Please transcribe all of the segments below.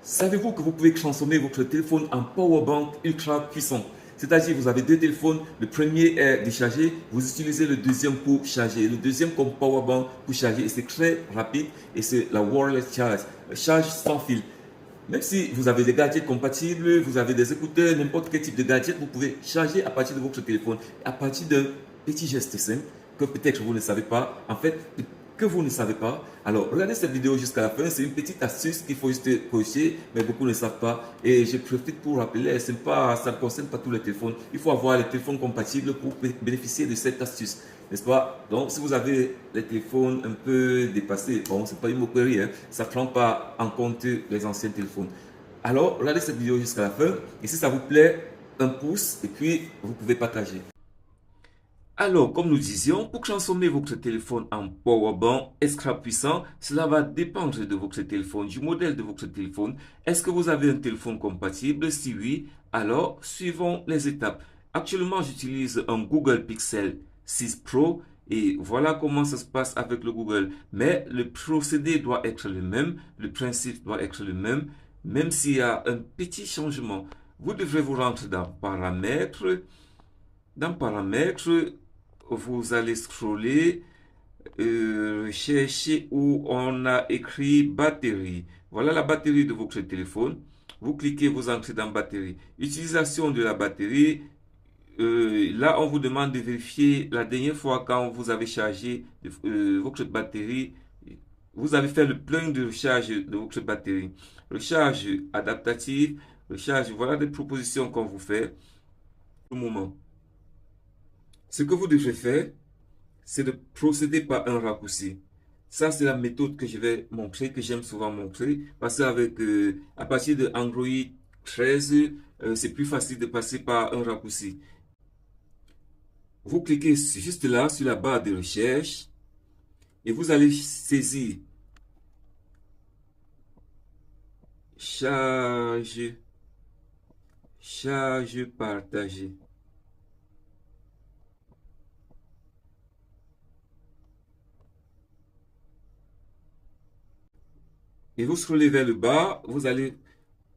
Savez-vous que vous pouvez transformer votre téléphone en powerbank ultra puissant? C'est-à-dire, vous avez deux téléphones, le premier est déchargé, vous utilisez le deuxième pour charger, le deuxième comme powerbank pour charger, et c'est très rapide, et c'est la wireless charge, charge sans fil. Même si vous avez des gadgets compatibles, vous avez des écouteurs, n'importe quel type de gadget, vous pouvez charger à partir de votre téléphone, à partir d'un petit geste simple que peut-être vous ne savez pas. En fait, que vous ne savez pas. Alors, regardez cette vidéo jusqu'à la fin. C'est une petite astuce qu'il faut juste cocher, mais beaucoup ne savent pas. Et je profite pour rappeler, ça ne concerne pas tous les téléphones. Il faut avoir les téléphones compatibles pour bénéficier de cette astuce. N'est-ce pas? Donc, si vous avez les téléphones un peu dépassés, bon, c'est pas une moquerie, hein, ça ne prend pas en compte les anciens téléphones. Alors, regardez cette vidéo jusqu'à la fin. Et si ça vous plaît, un pouce, et puis vous pouvez partager. Alors, comme nous disions, pour transformer votre téléphone en powerbank extra puissant, cela va dépendre de votre téléphone, du modèle de votre téléphone. Est-ce que vous avez un téléphone compatible? Si oui, alors suivons les étapes. Actuellement, j'utilise un Google Pixel 6 Pro et voilà comment ça se passe avec le Google. Mais le procédé doit être le même, le principe doit être le même, même s'il y a un petit changement. Vous devrez vous rendre dans Paramètres. Dans Paramètres, vous allez scroller, chercher où on a écrit batterie. Voilà la batterie de votre téléphone. Vous cliquez, vous entrez dans batterie. Utilisation de la batterie. Là, on vous demande de vérifier la dernière fois quand vous avez chargé votre batterie. Vous avez fait le plein de recharge de votre batterie. Recharge adaptative, recharge, voilà des propositions qu'on vous fait au moment. Ce que vous devez faire, c'est de procéder par un raccourci. Ça, c'est la méthode que je vais montrer, que j'aime souvent montrer, parce qu'avec, à partir de Android 13, c'est plus facile de passer par un raccourci. Vous cliquez juste là, sur la barre de recherche, et vous allez saisir charge partagée. Et vous scrollez vers le bas, vous allez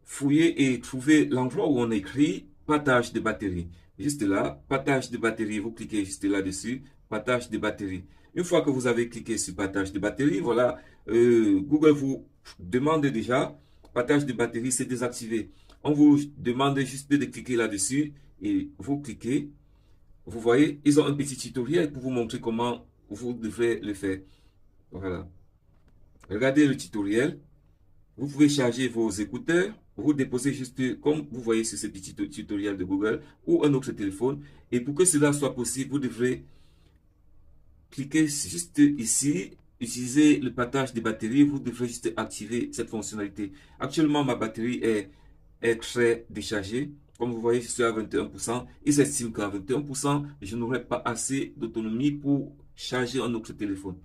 fouiller et trouver l'endroit où on écrit partage de batterie. Juste là, partage de batterie, vous cliquez juste là-dessus, partage de batterie. Une fois que vous avez cliqué sur partage de batterie, voilà, Google vous demande déjà, partage de batterie, c'est désactivé. On vous demande juste de cliquer là-dessus et vous cliquez. Vous voyez, ils ont un petit tutoriel pour vous montrer comment vous devrez le faire. Voilà. Regardez le tutoriel. Vous pouvez charger vos écouteurs, vous déposez juste comme vous voyez sur ce petit tutoriel de Google ou un autre téléphone. Et pour que cela soit possible, vous devrez cliquer juste ici, utiliser le partage des batteries. Vous devrez juste activer cette fonctionnalité. Actuellement, ma batterie est très déchargée. Comme vous voyez, je suis à 21%. Il s'estime qu'à 21%, je n'aurai pas assez d'autonomie pour charger un autre téléphone.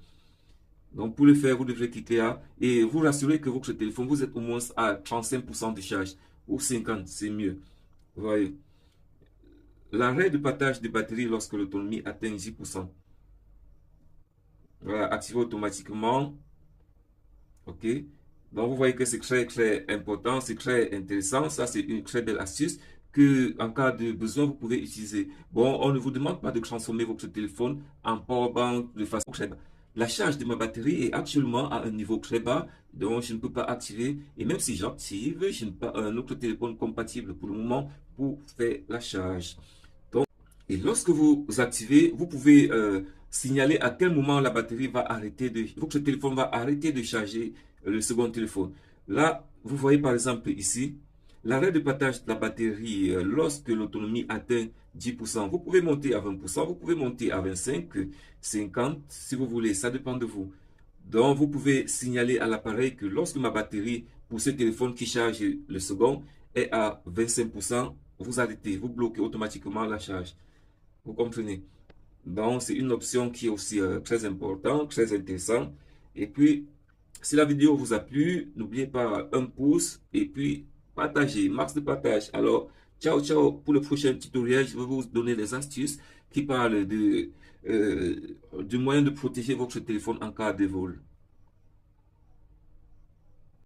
Donc, pour le faire, vous devrez cliquer là et vous rassurer que votre téléphone, vous êtes au moins à 35% de charge ou 50%, c'est mieux. Vous voyez. L'arrêt de partage de batterie lorsque l'autonomie atteint 10%. Voilà, activé automatiquement. OK. Donc, vous voyez que c'est très important, c'est très intéressant. Ça, c'est une très belle astuce que, en cas de besoin, vous pouvez utiliser. Bon, on ne vous demande pas de transformer votre téléphone en powerbank de façon très bas. La charge de ma batterie est actuellement à un niveau très bas, donc je ne peux pas activer. Et même si j'active, je n'ai pas un autre téléphone compatible pour le moment pour faire la charge. Donc, et lorsque vous activez, vous pouvez signaler à quel moment la batterie va arrêter votre téléphone va arrêter de charger le second téléphone. Là, vous voyez par exemple ici, l'arrêt de partage de la batterie lorsque l'autonomie atteint 10%. Vous pouvez monter à 20%, vous pouvez monter à 25%, 50% si vous voulez, ça dépend de vous. Donc, vous pouvez signaler à l'appareil que lorsque ma batterie pour ce téléphone qui charge le second est à 25%, vous arrêtez, vous bloquez automatiquement la charge. Vous comprenez? Donc, c'est une option qui est aussi très importante, très intéressante. Et puis, si la vidéo vous a plu, n'oubliez pas un pouce et puis partagez, max de partage. Alors, ciao, ciao. Pour le prochain tutoriel, je vais vous donner des astuces qui parlent du moyen de protéger votre téléphone en cas de vol.